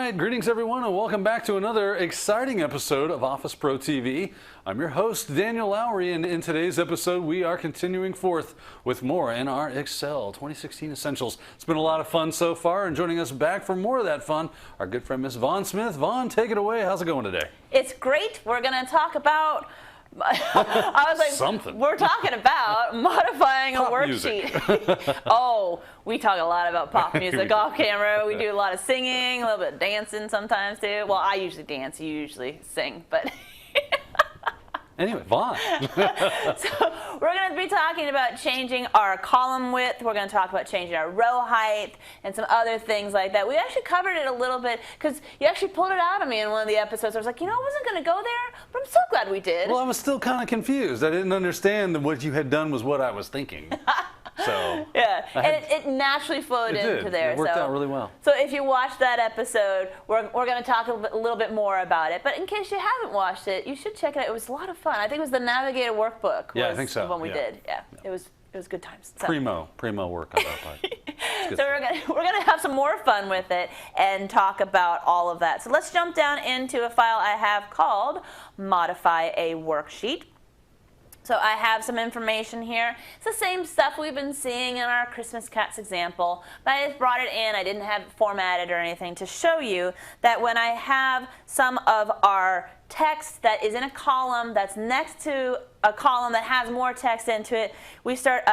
right, greetings everyone and welcome back to another exciting episode of Office Pro TV. I'm your host Daniel Lowry, and in today's episode we are continuing forth with more in our Excel 2016 Essentials. It's been a lot of fun so far, and joining us back for more of that fun, our good friend Miss Vaughn Smith. Vaughn, take it away. How's it going today? It's great. We're going to talk about I was like, something. We're talking about modifying Pop a worksheet. Oh, we talk a lot about pop music off camera. We do a lot of singing, a little bit of dancing sometimes too. Well, I usually dance, you usually sing, but anyway, Vaughn. So we're going to be talking about changing our column width. We're going to talk about changing our row height and some other things like that. We actually covered it a little bit because you actually pulled it out of me in one of the episodes. I was like, you know, I wasn't going to go there, but I'm so glad we did. Well, I was still kind of confused. I didn't understand that what you had done was what I was thinking. So yeah, and it naturally flowed into there. It worked out really well. So if you watched that episode, we're going to talk a little bit more about it. But in case you haven't watched it, you should check it out. It was a lot of fun. I think it was the Navigator workbook. Yeah, I think so. The one we did. Yeah, it was good times. So. Primo work on that part. So we're gonna have some more fun with it and talk about all of that. So let's jump down into a file I have called Modify a Worksheet. So I have some information here. It's the same stuff we've been seeing in our Christmas Cats example, but I just brought it in. I didn't have it formatted or anything to show you that when I have some of our text that is in a column that's next to a column that has more text into it, we start,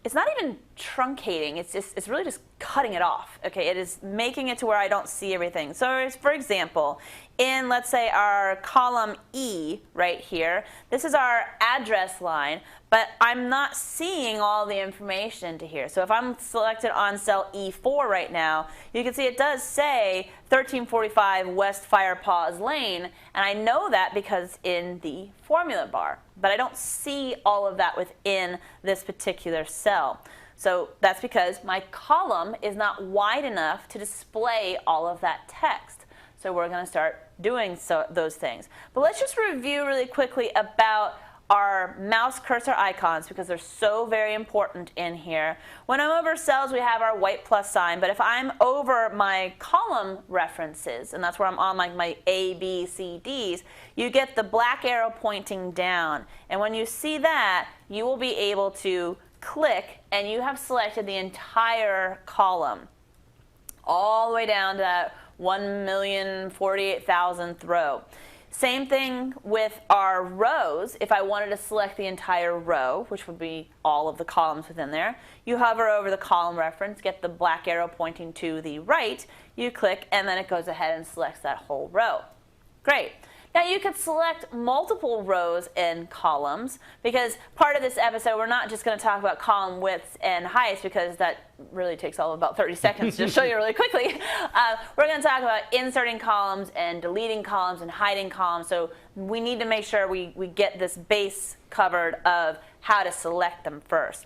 it's not even truncating, it's really just cutting it off. Okay, it is making it to where I don't see everything. So for example, in let's say our column E right here, this is our address line, but I'm not seeing all the information to here. So if I'm selected on cell E4 right now, you can see it does say 1345 West Fire Paws Lane, and I know that because in the formula bar, but I don't see all of that within this particular cell. So that's because my column is not wide enough to display all of that text. So we're going to start doing those things. But let's just review really quickly about our mouse cursor icons because they're so very important in here. When I'm over cells, we have our white plus sign, but if I'm over my column references, and that's where I'm on like my A, B, C, Ds, you get the black arrow pointing down. And when you see that, you will be able to click and you have selected the entire column all the way down to that 1,048,000th row. Same thing with our rows. If I wanted to select the entire row, which would be all of the columns within there, you hover over the column reference, get the black arrow pointing to the right, you click, and then it goes ahead and selects that whole row. Great. Now you could select multiple rows and columns because part of this episode we're not just going to talk about column widths and heights because that really takes all of about 30 seconds to show you really quickly. We're going to talk about inserting columns and deleting columns and hiding columns, so we need to make sure we get this base covered of how to select them first.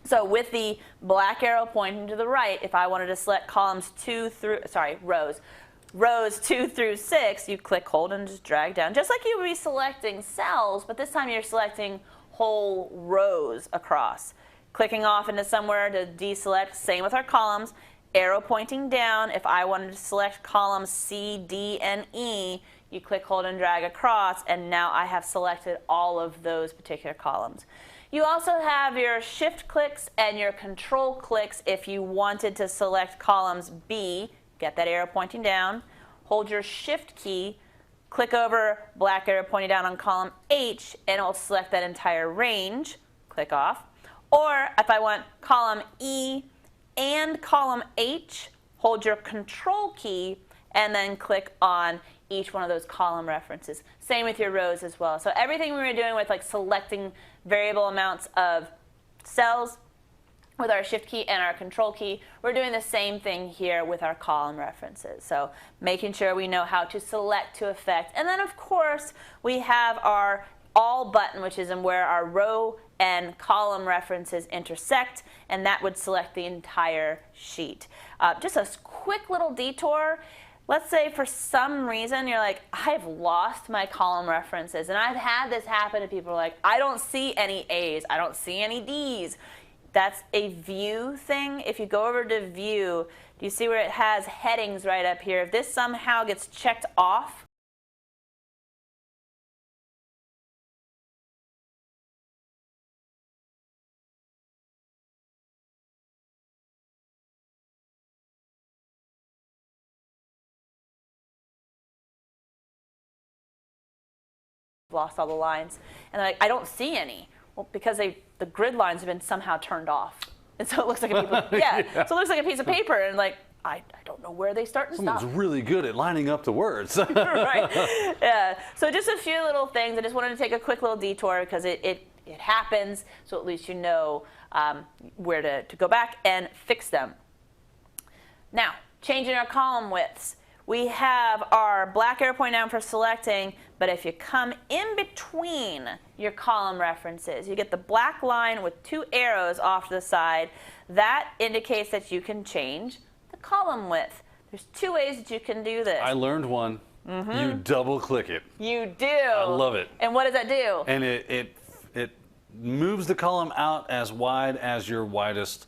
So with the black arrow pointing to the right, if I wanted to select rows 2 through 6, you click, hold, and just drag down. Just like you would be selecting cells, but this time you're selecting whole rows across. Clicking off into somewhere to deselect, same with our columns. Arrow pointing down. If I wanted to select columns C, D, and E, you click, hold, and drag across, and now I have selected all of those particular columns. You also have your shift clicks and your control clicks if you wanted to select columns B. Get that arrow pointing down, hold your shift key, click over black arrow pointing down on column H, and it will select that entire range, click off. Or if I want column E and column H, hold your control key, and then click on each one of those column references. Same with your rows as well. So everything we were doing with like selecting variable amounts of cells, with our shift key and our control key, we're doing the same thing here with our column references. So making sure we know how to select to effect. And then of course we have our all button, which is in where our row and column references intersect, and that would select the entire sheet. Just a quick little detour. Let's say for some reason you're like, I've lost my column references, and I've had this happen to people like, I don't see any A's, I don't see any D's. That's a view thing. If you go over to view, do you see where it has headings right up here? If this somehow gets checked off, lost all the lines. And they're like, I don't see any. Well, because the grid lines have been somehow turned off. And so it looks like a piece of, yeah. So it looks like a piece of paper, and like, I don't know where they start and stop. Someone's really good at lining up the words. Right. Yeah. So just a few little things. I just wanted to take a quick little detour because it happens, so at least you know where to go back and fix them. Now, changing our column widths. We have our black arrow pointing down for selecting, but if you come in between your column references, you get the black line with 2 arrows off to the side. That indicates that you can change the column width. There's 2 ways that you can do this. I learned one. You double click it. You do. I love it. And what does that do? And it moves the column out as wide as your widest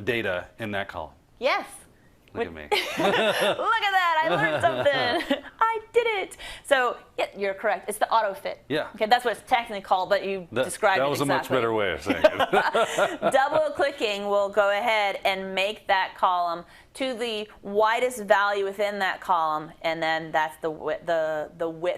data in that column. Yes. Look at me. Look at that. I learned something. I did it. So, yeah, you're correct. It's the auto fit. Yeah. Okay, that's what it's technically called, but you described it exactly. That was a much better way of saying it. Double clicking will go ahead and make that column to the widest value within that column, and then that's the width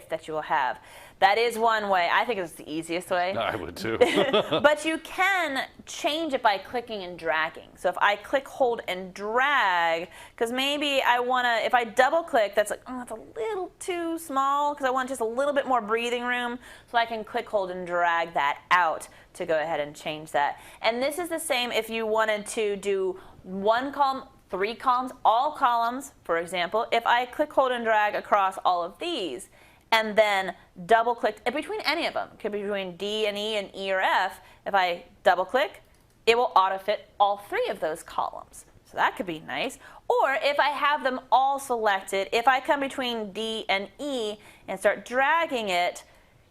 that you will have. That is one way. I think it's the easiest way. I would too. But you can change it by clicking and dragging. So if I click, hold, and drag, because maybe I want to, if I double click, that's like, oh, that's a little too small, because I want just a little bit more breathing room. So I can click, hold, and drag that out to go ahead and change that. And this is the same if you wanted to do 1 column, 3 columns, all columns, for example. If I click, hold, and drag across all of these, and then double click in between any of them. It could be between D and E and E or F. If I double click, it will auto fit all 3 of those columns. So that could be nice. Or if I have them all selected, if I come between D and E and start dragging it,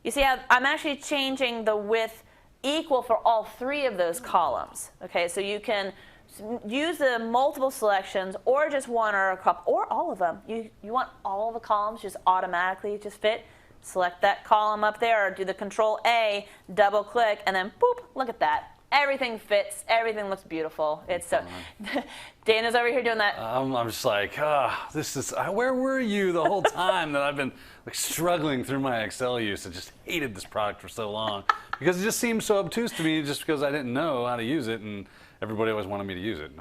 you see how I'm actually changing the width equal for all 3 of those columns. Okay, so you can use the multiple selections or just 1 or a couple or all of them. You want all the columns just automatically just fit. Select that column up there or do the Control A, double click, and then boop, look at that. Everything fits. Everything looks beautiful. It's so. Dana's over here doing that. I'm just like, this is. Where were you the whole time that I've been like struggling through my Excel use? I just hated this product for so long because it just seemed so obtuse to me, just because I didn't know how to use it, and everybody always wanted me to use it.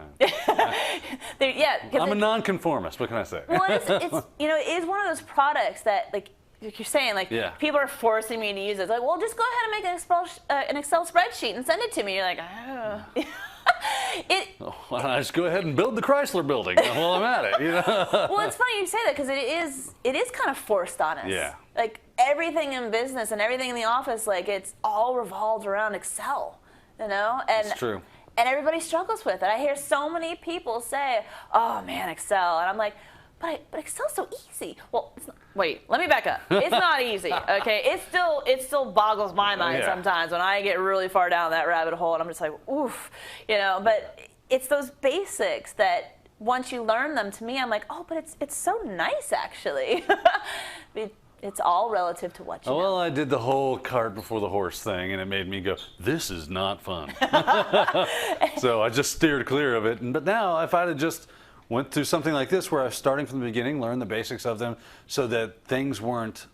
Yeah, I'm a nonconformist. What can I say? Well, it's it is one of those products that like you're saying, like, people are forcing me to use it. It's like, well, just go ahead and make an Excel spreadsheet and send it to me. You're like, oh. Why don't I just go ahead and build the Chrysler building while I'm at it? You know? Well, it's funny you say that because it is kind of forced on us. Yeah. Like everything in business and everything in the office, like it's all revolves around Excel. You know, and it's true. And everybody struggles with it. I hear so many people say, "Oh man, Excel," and I'm like, But Excel's so easy. Well, wait, let me back up. It's not easy, okay? It still boggles my mind sometimes when I get really far down that rabbit hole and I'm just like, oof, you know. But it's those basics that once you learn them, to me, I'm like, oh, but it's so nice actually. It's all relative to what you know. Well, I did the whole cart before the horse thing, and it made me go, this is not fun. So I just steered clear of it. But now, if I'd have just went through something like this where I was starting from the beginning, learned the basics of them so that things weren't,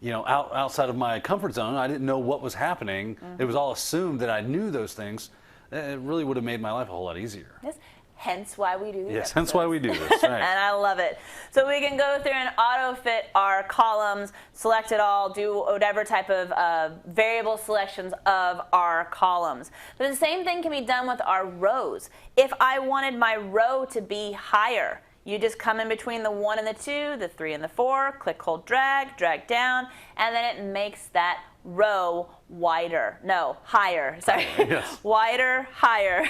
outside of my comfort zone. I didn't know what was happening. It was all assumed that I knew those things. It really would have made my life a whole lot easier. Yes. Hence why we do this. Yes, hence why we do this. Right. And I love it. So we can go through and auto-fit our columns, select it all, do whatever type of variable selections of our columns. But the same thing can be done with our rows. If I wanted my row to be higher, you just come in between the 1 and the 2, the 3 and the 4, click, hold, drag down, and then it makes that row wider. No, higher. Sorry. Yes. Wider, higher.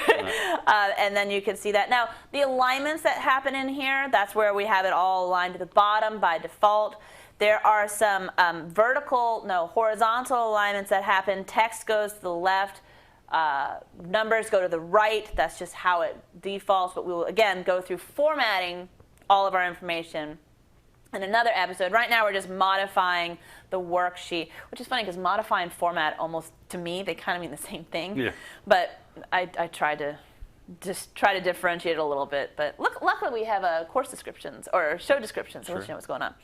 And then you can see that. Now, the alignments that happen in here, that's where we have it all aligned to the bottom by default. There are some horizontal alignments that happen. Text goes to the left. numbers go to the right. That's just how it defaults. But we will, again, go through formatting all of our information in another episode. Right now, we're just modifying the worksheet, which is funny because modify and format almost, to me, they kind of mean the same thing. Yeah. But I tried to just try to differentiate it a little bit. But luckily, we have course descriptions or show descriptions, so you know what's going on.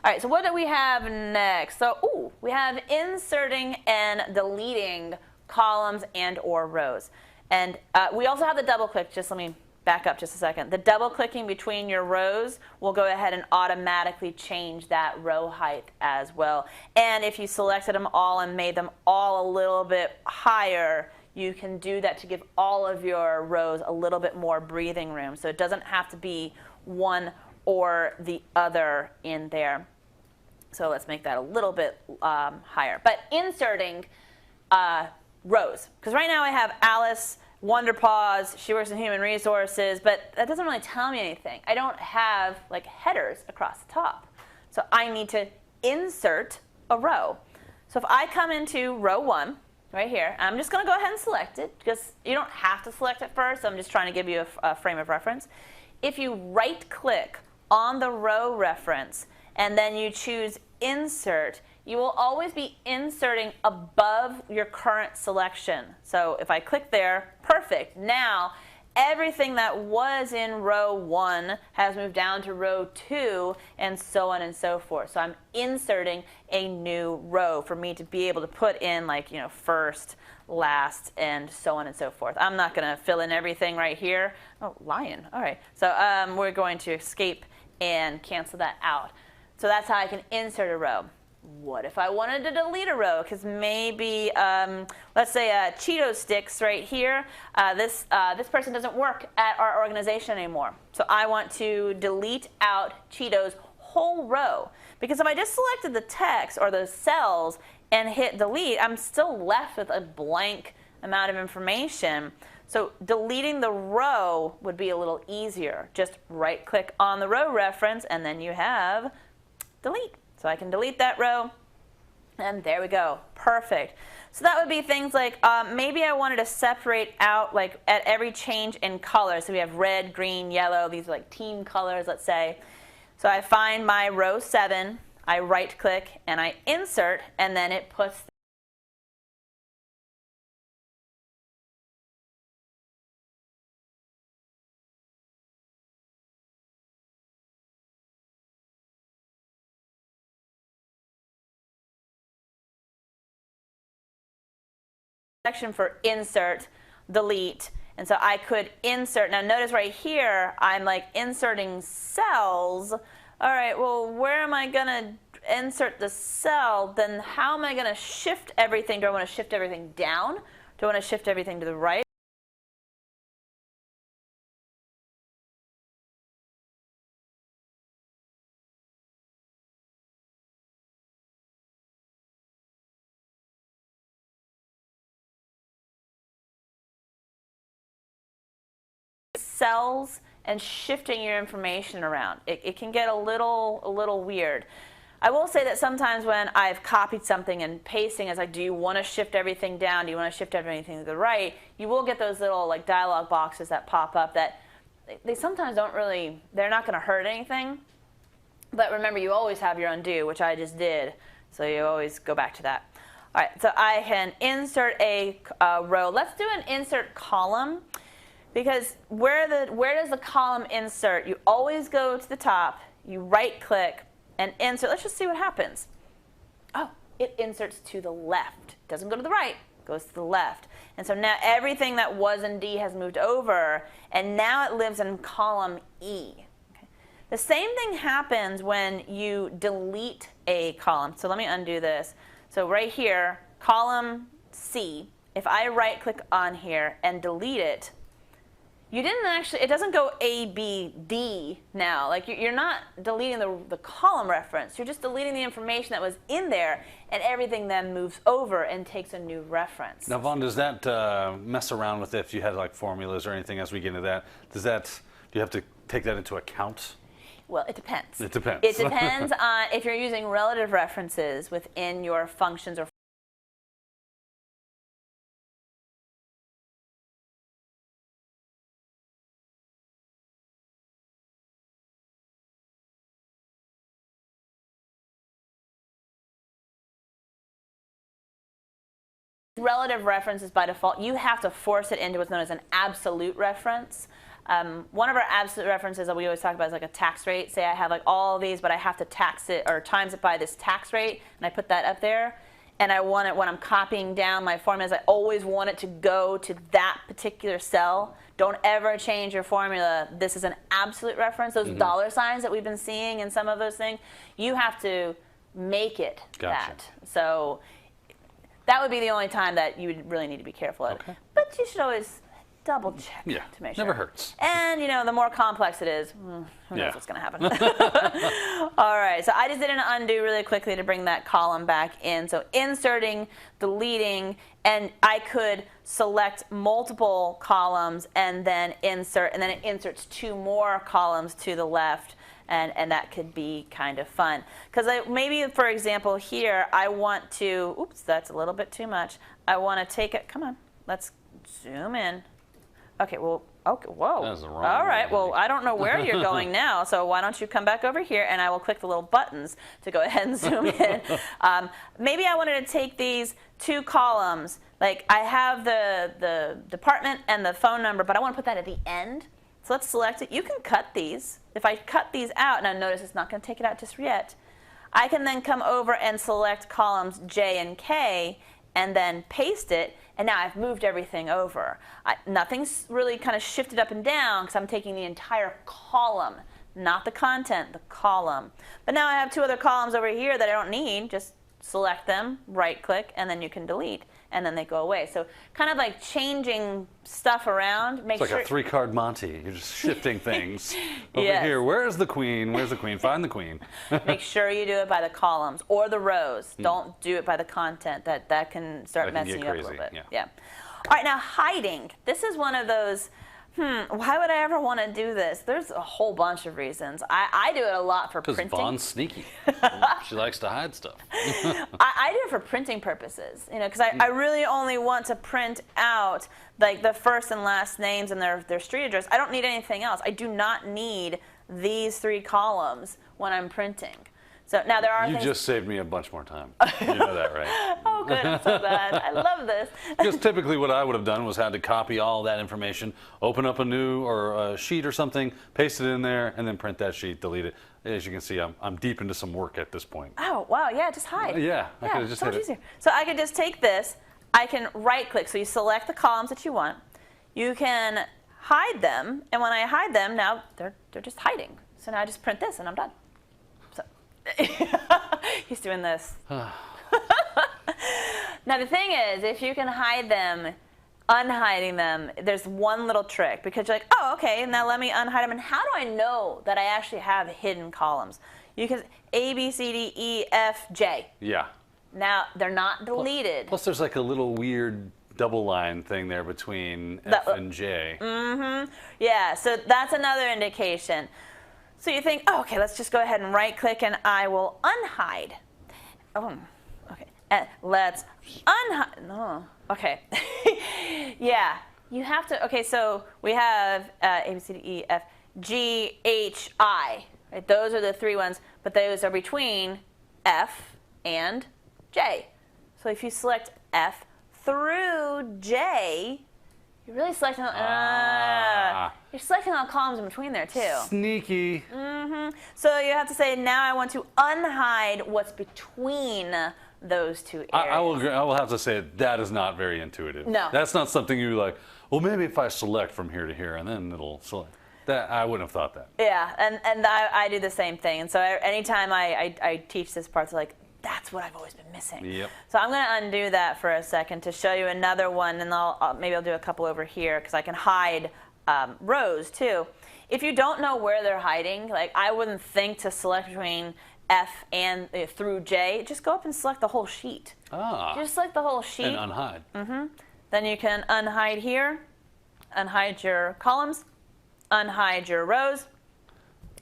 All right, so what do we have next? So, we have inserting and deleting columns and or rows. And we also have the double click. Just let me back up just a second. The double clicking between your rows will go ahead and automatically change that row height as well. And if you selected them all and made them all a little bit higher, you can do that to give all of your rows a little bit more breathing room. So it doesn't have to be one or the other in there. So let's make that a little bit higher. But inserting rows, because right now I have Alice Wonderpaws, she works in human resources, but that doesn't really tell me anything. I don't have like headers across the top. So I need to insert a row. So if I come into row 1, right here, I'm just going to go ahead and select it, because you don't have to select it first. I'm just trying to give you a frame of reference. If you right-click on the row reference and then you choose Insert, you will always be inserting above your current selection. So if I click there, perfect. Now, everything that was in row 1 has moved down to row 2, and so on and so forth. So I'm inserting a new row for me to be able to put in, like, you know, first, last, and so on and so forth. I'm not going to fill in everything right here. Oh, lion. All right. So we're going to escape and cancel that out. So that's how I can insert a row. What if I wanted to delete a row? Because maybe, let's say Cheeto Sticks right here, this person doesn't work at our organization anymore. So I want to delete out Cheeto's whole row. Because if I just selected the text or the cells and hit delete, I'm still left with a blank amount of information. So deleting the row would be a little easier. Just right-click on the row reference, and then you have delete. So I can delete that row, and there we go. Perfect. So that would be things like maybe I wanted to separate out like at every change in color. So we have red, green, yellow. These are like team colors, let's say. So I find my row 7, I right-click, and I insert, and then it puts section for insert, delete, and so I could insert. Now notice right here, I'm like inserting cells. All right, well, where am I gonna insert the cell? Then how am I gonna shift everything? Do I wanna shift everything down? Do I wanna shift everything to the right? Cells and shifting your information around. It can get a little weird. I will say that sometimes when I've copied something and pasting, it's like, do you want to shift everything down? Do you want to shift everything to the right? You will get those little like dialog boxes that pop up that they sometimes don't really, they're not going to hurt anything. But remember, you always have your undo, which I just did. So you always go back to that. All right, so I can insert a row. Let's do an insert column. Because where does the column insert? You always go to the top, you right-click, and insert. Let's just see what happens. Oh, it inserts to the left. It doesn't go to the right, it goes to the left. And so now everything that was in D has moved over, and now it lives in column E. Okay. The same thing happens when you delete a column. So let me undo this. So right here, column C, if I right-click on here and delete it, you didn't actually, it doesn't go A, B, D now. Like you're not deleting the column reference. You're just deleting the information that was in there, and everything then moves over and takes a new reference. Now, Vaughn, does that mess around with it if you had like formulas or anything as we get into that? Do you have to take that into account? Well, it depends. It depends. It depends on if you're using relative references within your functions or Relative references by default, you have to force it into what's known as an absolute reference. One of our absolute references that we always talk about is like a tax rate. Say I have like all these, but I have to tax it or times it by this tax rate, and I put that up there. And I want it when I'm copying down my formulas, I always want it to go to that particular cell. Don't ever change your formula. This is an absolute reference. Those dollar signs that we've been seeing in some of those things, you have to make it that. So that would be the only time that you would really need to be careful of. Okay. But you should always double check to make sure. Never hurts. And the more complex it is, who knows what's going to happen. All right, so I just did an undo really quickly to bring that column back in. So inserting, deleting, and I could select multiple columns and then insert, and then it inserts 2 more columns to the left. And that could be kind of fun. Because maybe, for example, here, I want to, oops, that's a little bit too much. I want to take it, come on, let's zoom in. Okay, well, okay, whoa. That was the wrong All right, way. well, I don't know where you're going now, so why don't you come back over here, and I will click the little buttons to go ahead and zoom in. Maybe I wanted to take these 2 columns. Like, I have the department and the phone number, but I want to put that at the end. So let's select it. You can cut these. If I cut these out, now notice it's not going to take it out just yet, I can then come over and select columns J and K and then paste it, and now I've moved everything over. Nothing's really kind of shifted up and down because I'm taking the entire column, not the content, the column. But now I have 2 other columns over here that I don't need. Just select them, right-click, and then you can delete, and then they go away. So kind of like changing stuff around. It's like a 3-card Monty. You're just shifting things. Over here, where's the queen? Where's the queen? Find the queen. Make sure you do it by the columns or the rows. Don't do it by the content. That can start messing you up a little bit. Yeah. All right, now hiding. This is one of those, why would I ever want to do this? There's a whole bunch of reasons. I do it a lot for printing. Because Vaughn's sneaky. She likes to hide stuff. I do it for printing purposes, because I really only want to print out like the first and last names and their street address. I don't need anything else. I do not need these 3 columns when I'm printing. So now there are You things. just saved me a bunch more time. You know that, right? Oh, good. I'm so glad. I love this. Because typically what I would have done was had to copy all that information, open up a new or a sheet or something, paste it in there, and then print that sheet, delete it. As you can see, I'm deep into some work at this point. Oh, wow. Yeah, just hide. Yeah, I could have just so hit much it. easier. So I can just take this. I can right-click. So you select the columns that you want. You can hide them. And when I hide them, now they're just hiding. So now I just print this, and I'm done. So he's doing this. Now the thing is, if you can hide them, unhiding them, there's one little trick, because you're like, oh, okay, now let me unhide them. And how do I know that I actually have hidden columns? You can A, B, C, D, E, F, J. Yeah. Now they're not deleted. Plus there's like a little weird double line thing there between F and J. Yeah, so that's another indication. So you think, oh, okay, let's just go ahead and right-click, and I will unhide. Oh, okay. And let's unhide. No, okay. Yeah, you have to. Okay, so we have A, B, C, D, E, F, G, H, I. Right? Those are the 3 ones, but those are between F and J. So if you select F through J, you're really selecting. You're selecting all columns in between there too. Sneaky. So you have to say, now I want to unhide what's between those 2 areas. I will have to say that is not very intuitive. No. That's not something you like, well, maybe if I select from here to here and then it'll select. That I wouldn't have thought that. Yeah, and I do the same thing. And so anytime I teach this part, it's like, that's what I've always been missing. Yep. So I'm going to undo that for a second to show you another one, and maybe I'll do a couple over here because I can hide rows too. If you don't know where they're hiding, like I wouldn't think to select between F and through J. Just go up and select the whole sheet. Just select the whole sheet. And unhide. Then you can unhide here, unhide your columns, unhide your rows,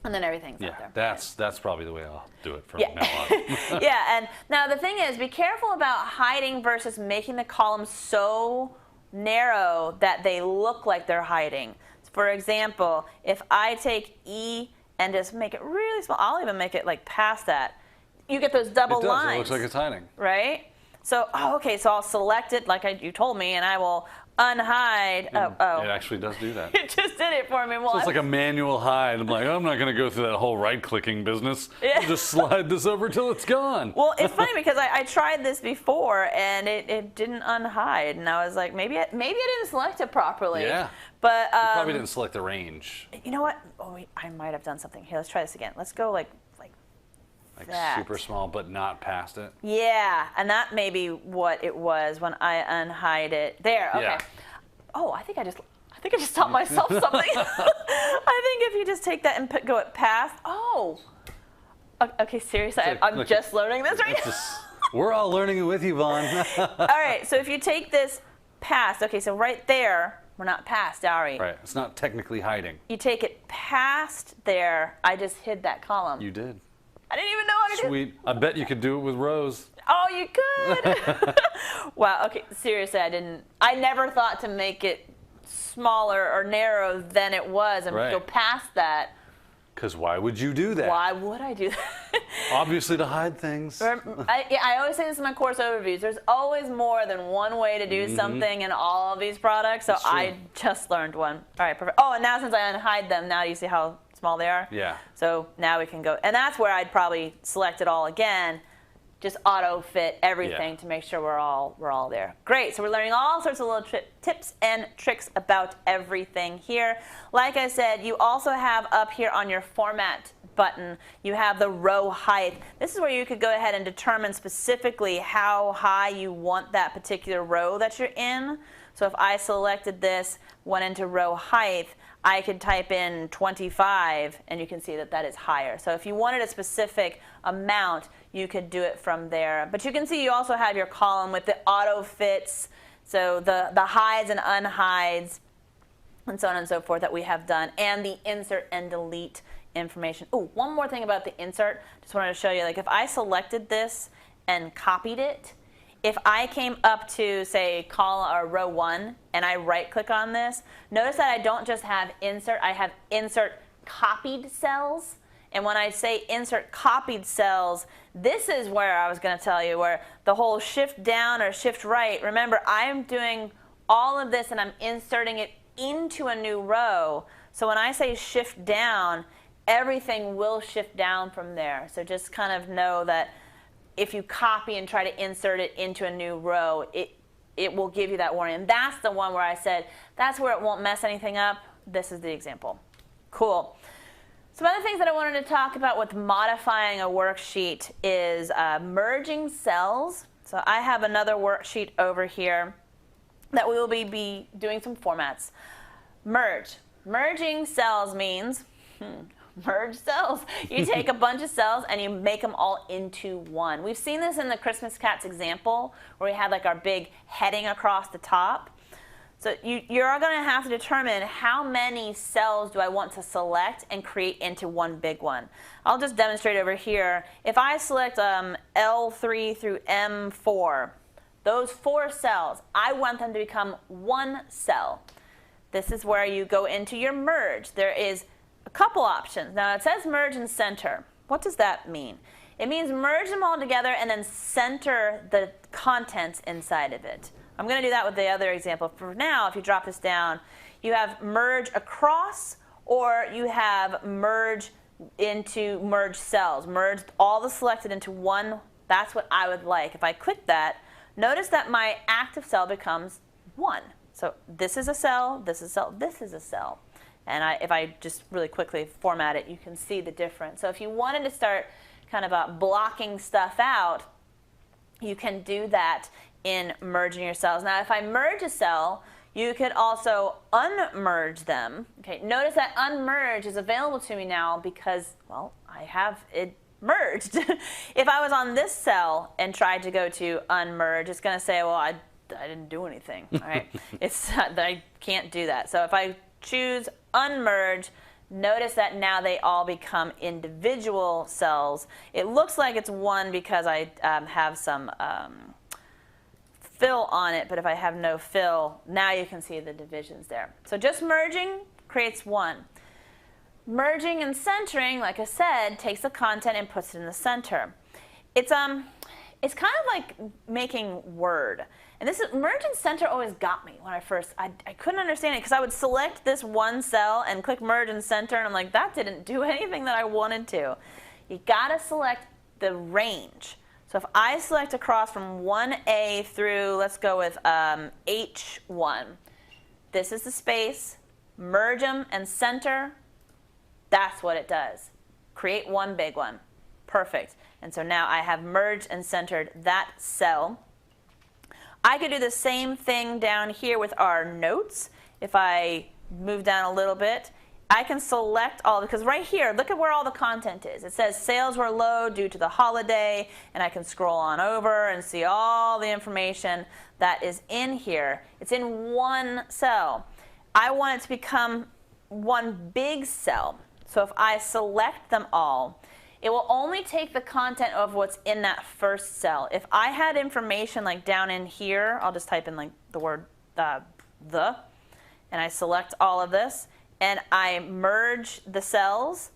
and then everything's up there. That's probably the way I'll do it from now on. Yeah, and now the thing is, be careful about hiding versus making the columns so narrow that they look like they're hiding. For example, if I take E and just make it really small, I'll even make it like past that, you get those double lines. It looks like it's hiding. Right? So, okay, so I'll select it like you told me, and I will unhide. It actually does do that. It just did it for me. Well, So it's like a manual hide. I'm like, I'm not going to go through that whole right-clicking business. Yeah. I'll just slide this over till it's gone. well, it's funny because I tried this before and it didn't unhide, and I was like, maybe I didn't select it properly. Yeah. But Probably didn't select the range. you know what? Oh, wait, I might have done something. Here, let's try this again. Let's go like Like that. super small, but not past it. Yeah, and that may be what it was when I unhide it. There, okay. Yeah. Oh, I think I just taught myself something. I think if you just take that and go it past. Oh. Okay, seriously, I'm look, just learning this right now. We're all learning it with you, Vaughn. All right, so if you take this past, okay, so right there, we're not past, are we? Right. It's not technically hiding. You take it past there, I just hid that column. You did. I didn't even know how to do it. Sweet. I bet you could do it with rows. Oh, you could. Wow. Okay. Seriously, I never thought to make it smaller or narrow than it was and Right. go past that. Because why would you do that? Why would I do that? Obviously to hide things. I always say this in my course overviews. There's always more than one way to do something in all of these products. So That's true. I just learned one. All right. Perfect. Oh, and now since I unhide them, now you see how small they are? Yeah. So now we can go. And that's where I'd probably select it all again. Just auto fit everything Yeah. to make sure we're all there. Great. So we're learning all sorts of little tips and tricks about everything here. Like I said, you also have up here on your format button, you have the row height. This is where you could go ahead and determine specifically how high you want that particular row that you're in. So if I selected this, went into row height, I could type in 25 and you can see that that is higher. So if you wanted a specific amount, you could do it from there. But you can see you also have your column with the auto fits, so the hides and unhides, and so on and so forth that we have done, and the insert and delete information. Oh, one more thing about the insert. Just wanted to show you, like if I selected this and copied it, if I came up to, say, column or row 1 and I right-click on this, notice that I don't just have insert, I have insert copied cells. And when I say insert copied cells, this is where I was going to tell you where the whole shift down or shift right, remember I'm doing all of this and I'm inserting it into a new row. So when I say shift down, everything will shift down from there. So just kind of know that if you copy and try to insert it into a new row, it will give you that warning. And that's the one where I said, that's where it won't mess anything up. This is the example. Cool. Some other things that I wanted to talk about with modifying a worksheet is merging cells. So I have another worksheet over here that we will be doing some formats. Merge. Merging cells means merge cells. You take a bunch of cells and you make them all into one. We've seen this in the Christmas Cats example where we had like our big heading across the top. So you're going to have to determine how many cells do I want to select and create into one big one. I'll just demonstrate over here. If I select L3 through M4, those 4 cells, I want them to become one cell. This is where you go into your merge. There is a couple options. Now it says merge and center. What does that mean? It means merge them all together and then center the contents inside of it. I'm going to do that with the other example. For now, if you drop this down, you have merge across or you have merge into merge cells. Merge all the selected into one. That's what I would like. If I click that, notice that my active cell becomes 1. So this is a cell, this is a cell, this is a cell. And if I just really quickly format it, you can see the difference. So if you wanted to start kind of blocking stuff out, you can do that in merging your cells. Now, if I merge a cell, you could also unmerge them. Okay, notice that unmerge is available to me now because, well, I have it merged. If I was on this cell and tried to go to unmerge, it's going to say, well, I didn't do anything. All right, I can't do that. So if I choose unmerge, notice that now they all become individual cells. It looks like it's 1 because I have some fill on it, but if I have no fill, now you can see the divisions there. So just merging creates 1. Merging and centering, like I said, takes the content and puts it in the center. It's it's kind of like making Word. And this is, merge and center always got me when I couldn't understand it because I would select this one cell and click merge and center, and I'm like, that didn't do anything that I wanted to. You gotta select the range. So if I select across from 1A through, let's go with H1, this is the space, merge them and center, that's what it does. Create one big one. Perfect. And so now I have merged and centered that cell. I could do the same thing down here with our notes. If I move down a little bit, I can select all, because right here, look at where all the content is. It says sales were low due to the holiday, and I can scroll on over and see all the information that is in here. It's in one cell. I want it to become one big cell. So if I select them all, it will only take the content of what's in that first cell. If I had information like down in here, I'll just type in like the word the, and I select all of this, and I merge the cells,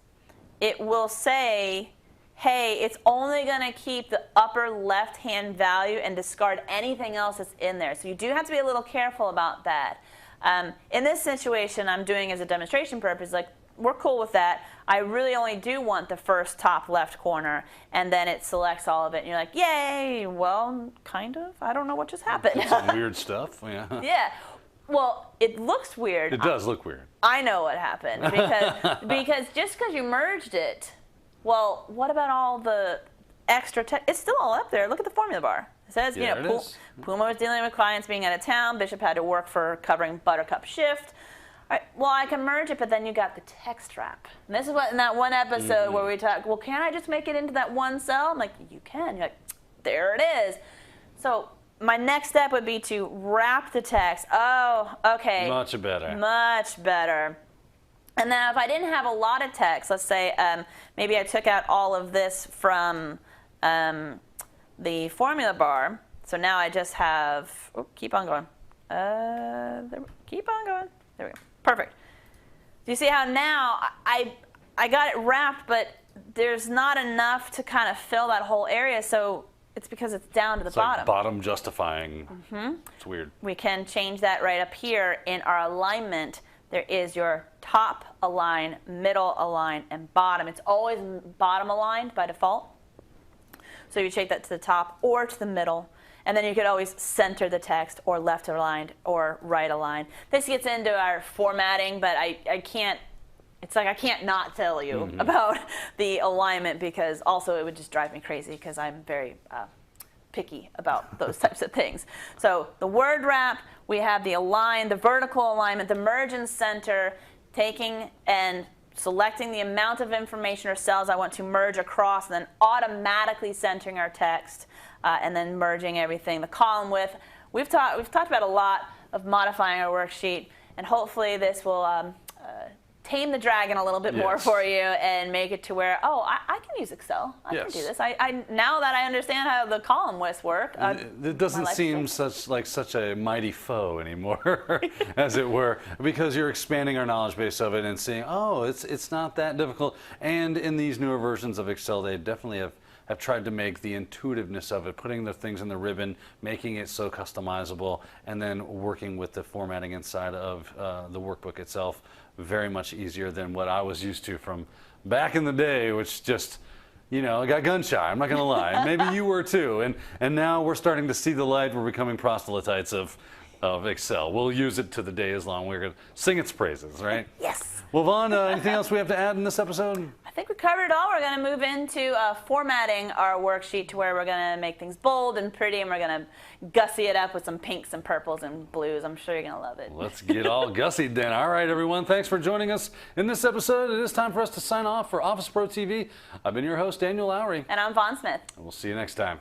it will say, hey, it's only going to keep the upper left-hand value and discard anything else that's in there. So you do have to be a little careful about that. In this situation, I'm doing as a demonstration purpose, like, we're cool with that. I really only do want the first top left corner, and then it selects all of it, and you're like, yay, well, kind of. I don't know what just happened. Some weird stuff, yeah. Yeah. Well, it looks weird. It does look weird. I know what happened, because just because you merged it, well, what about all the extra text? It's still all up there. Look at the formula bar. It says, Yeah, Puma was dealing with clients being out of town. Bishop had to work for covering Buttercup shift. All right, well, I can merge it, but then you got the text wrap. And this is what in that one episode where we talk, well, can't I just make it into that one cell? I'm like, you can. You're like, there it is. So my next step would be to wrap the text. Oh, okay. Much better. Much better. And then if I didn't have a lot of text, let's say maybe I took out all of this from the formula bar. So now I just have, keep on going. Keep on going. There we go. Perfect. Do you see how now I got it wrapped, but there's not enough to kind of fill that whole area, so it's because it's down to the bottom. Like bottom justifying. It's weird. We can change that right up here in our alignment. There is your top align, middle align, and bottom. It's always bottom aligned by default. So you change that to the top or to the middle. And then you could always center the text or left aligned or right aligned. This gets into our formatting, but I can't, it's like I can't not tell you about the alignment, because also it would just drive me crazy because I'm very picky about those types of things. So the word wrap, we have the align, the vertical alignment, the merge and center, taking and selecting the amount of information or cells I want to merge across, and then automatically centering our text. And then merging everything. The column width, we've talked about a lot of modifying our worksheet, and hopefully this will tame the dragon a little bit more for you and make it to where, I can use Excel. I can do this. I now that I understand how the column widths work. It doesn't seem such a mighty foe anymore, as it were, because you're expanding our knowledge base of it and seeing, it's not that difficult. And in these newer versions of Excel, they definitely have tried to make the intuitiveness of it, putting the things in the ribbon, making it so customizable, and then working with the formatting inside of the workbook itself very much easier than what I was used to from back in the day, which just, I got gun shy, I'm not gonna lie. Maybe you were too, and now we're starting to see the light. We're becoming proselytes of Excel. We'll use it to the day as long. We're gonna sing its praises, right? Yes. Well, Vaughn, anything else we have to add in this episode? I think we covered it all. We're going to move into formatting our worksheet to where we're going to make things bold and pretty, and we're going to gussy it up with some pinks and purples and blues. I'm sure you're going to love it. Let's get all gussied then. All right, everyone. Thanks for joining us in this episode. It is time for us to sign off for Office Pro TV. I've been your host, Daniel Lowry. And I'm Vaughn Smith. And we'll see you next time.